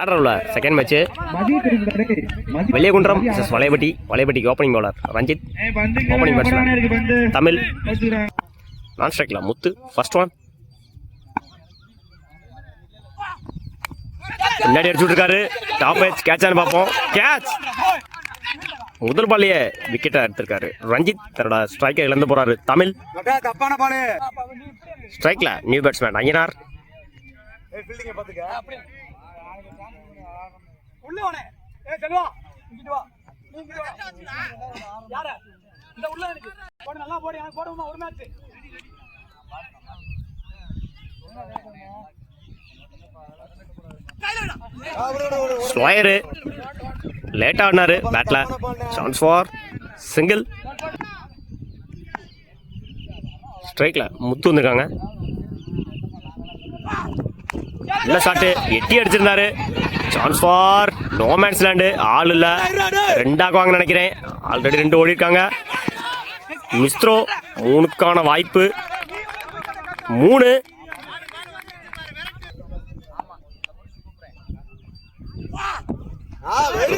ஆடுறவுல second match Veliyakundram வலையபட்டிக்கு opening bowler Ranjith, opening batsman Tamil, நான் ஸ்ட்ரைக்ல முத்து. ஃபர்ஸ்ட் ஒன் பின்னாடி அடிச்சு விட்டுருக்காரு. டாப் எட்ஜ் கேட்சான்னு பார்ப்போம். கேட்ச் முதல் பாலையே விக்கெட்டை எடுத்திருக்காரு ரஞ்சித். தன்னோட ஸ்ட்ரைக்கை இழந்து போறாரு தமிழ். ஸ்ட்ரைக்ல new batsman Ayyanar. Slower late ஆடினாரு பேட்ல. Chance for single. ஸ்ட்ரைக்ல முத்து வந்திருக்காங்க. நல்ல ஷாட்டு எட்டி அடிச்சிருந்தாரு. Chance for no man's land. ஆள் இல்ல, ரெண்டாக்குவாங்க நினைக்கிறேன். ஆல்ரெடி 2 ஓடி இருக்காங்க. மிஸ்த்ரோ 3க்கான வாய்ப்பு. 3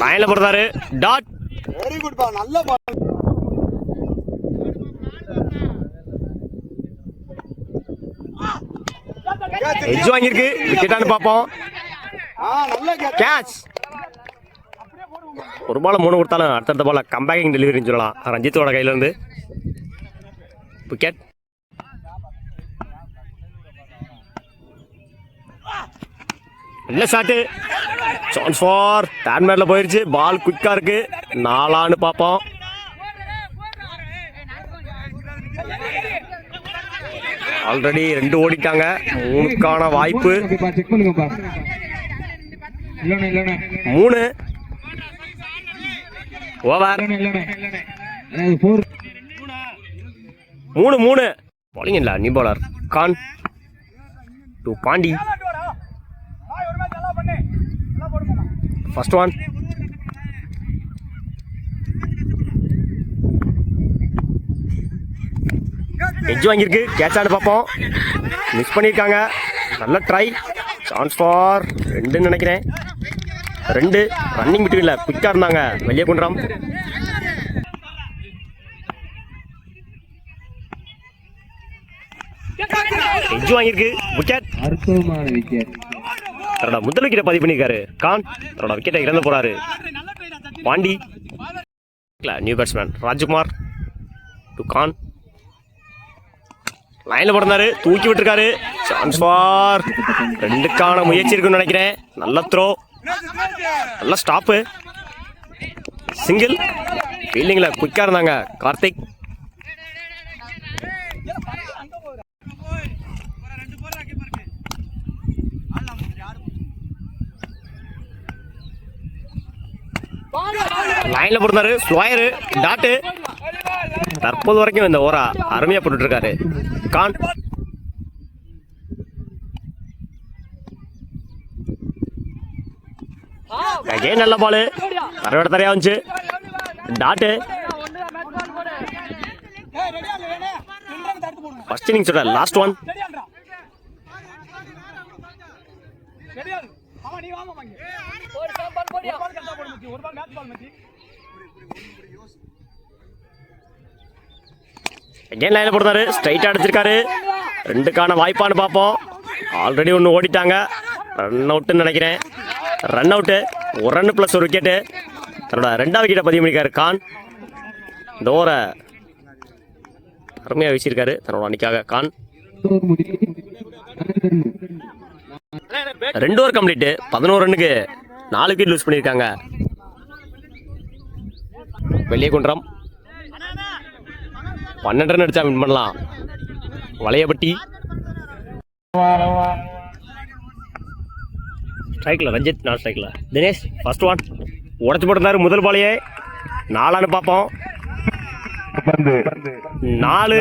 லைன்ல போடுறாரு. டாட். வெரி குட் பா, நல்ல பால். எட்ஜ் வாங்கிருக்கு. விக்கெட்டான்னு பாப்போம். கேட்ச். ஒரு பால் 3 கொடுத்தாலும் அடுத்தடுத்த பால் கம்பேக்கிங் டெலிவரின்னு சொல்லலாம் ரஞ்சித்தோட கையில இருந்து. விக்கெட். நல்ல ஷாட்டு. சான்ஸ் ஃபார் தேர்ட் மேட்ல போயிருச்சு. பால் குயிக்கா இருக்கு. 4 பார்ப்போம். ஆல்ரெடி 2 ஓடிட்டாங்க. 3க்கான வாய்ப்பு. 3 ஓவர். 3 பாலிங் இல்ல new bowler Khan to Pandi. First one edge வாங்கியிருக்கு. கேட்ச் ஆடு பார்ப்போம். மிஸ் பண்ணியிருக்காங்க. நல்ல ட்ரை. சான்ஸ் ஃபார் 2 நினைக்கிறேன். 2 ரன்னிங் பிட்வீன்ல குயிக்காக இருந்தாங்க வெளியகுன்றம். எட்ஜ் வாங்கியிருக்கு. விக்கெட். தன்னோட முதல் விக்கெட்டை பதிவு பண்ணியிருக்காரு கான். தன்னோட விக்கெட்டை இழந்து போறாரு Pandi. New batsman Rajkumar to Khan. லைன்ல போடுறாரு. தூக்கி விட்டுருக்காரு. சான்ஸ் ஃபார் 2க்கான முயற்சி இருக்குன்னு நினைக்கிறேன். நல்ல த்ரோ. நல்ல ஸ்டாப்பு. சிங்கிள். ஃபீல்டிங்ல குயிக்கா இருந்தாங்க கார்த்திக். லைன்ல போடுறாரு. ஸ்லோயரு டாட்டு. தற்போது வரைக்கும் இந்த ஓரா அருமையா போட்டு இருக்காரு கான். நல்ல பாலு. தரையா வந்துச்சு. டாட்டு. ஃபர்ஸ்ட் இன்னிங்ஸோட லாஸ்ட் ஒன். அகைன் லைன்ல போடுறாரு. ஸ்ட்ரைட்டா அடிச்சிருக்காரு. 2க்கான வாய்ப்பான்னு பார்ப்போம். ஆல்ரெடி 1 ஓடிட்டாங்க. ரன் அவுட்னு நினைக்கிறேன். Run out. 1 run plus 1 wicket. தன்னோட 2வது விக்கெட்டை பதிவு பண்ணியிருக்காரு கான். இந்த ஓவரை அருமையாக வீசியிருக்காரு தன்னோட அணிக்காக கான். 2 over complete. 11 ரன்னுக்கு 4 விக்கெட் லூஸ் பண்ணியிருக்காங்க வெளியகுன்றம். 12 ரன் அடிச்சா வின் பண்ணலாம் வலையபட்டி. ஸ்ட்ரைக்ல ரஞ்சித், நான் ஸ்ட்ரைக்ல தினேஷ். ஃபர்ஸ்ட் ஒன் உடச்சு போட்டிருந்தாரு முதல் பாலையே. 4 பார்ப்போம். 4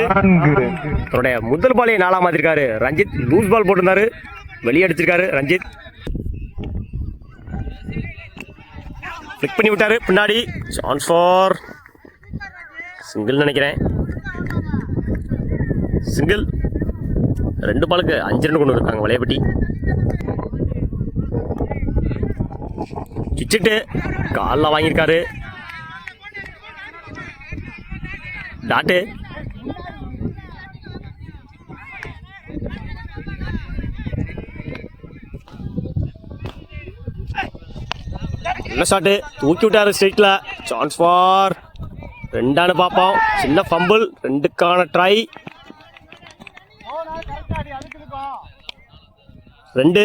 அவருடைய முதல் பாலையை 4 மாத்திருக்காரு ரஞ்சித். லூஸ் பால் போட்டிருந்தாரு, வெளியே அடிச்சிருக்காரு ரஞ்சித். ஃபிளிக் பண்ணி விட்டாரு பின்னாடி. சான்ஸ் ஃபார் சிங்கிள் நினைக்கிறேன். சிங்கிள். 2 பாலுக்கு 5 ரன் கொண்டு வந்திருக்காங்க வலையபட்டி. கிச்சிட்டு காலில் வாங்கியிருக்காரு. டாட்டு நல்ல ஷாட்டு, தூக்கி விட்டாரு ஸ்ட்ரைட்ல. சான்ஸ் ஃபார் 2 பார்ப்போம். சின்ன ஃபம்பிள், 2க்கான ட்ரை. 2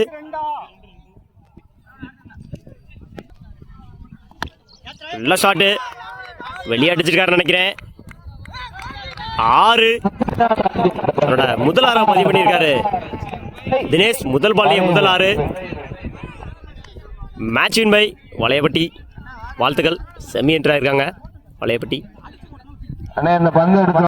நல்ல ஷாட்டு, வெளியே அடிச்சிருக்காருன்னு நினைக்கிறேன். 6 முதல் 6 பதிவு பண்ணியிருக்காரு தினேஷ். முதல் பாலிய முதல் 6. Match win by Valaiyapatti. வாழ்த்துக்கள். செமி என்ட்ரா இருக்காங்க வளையப்பட்டி.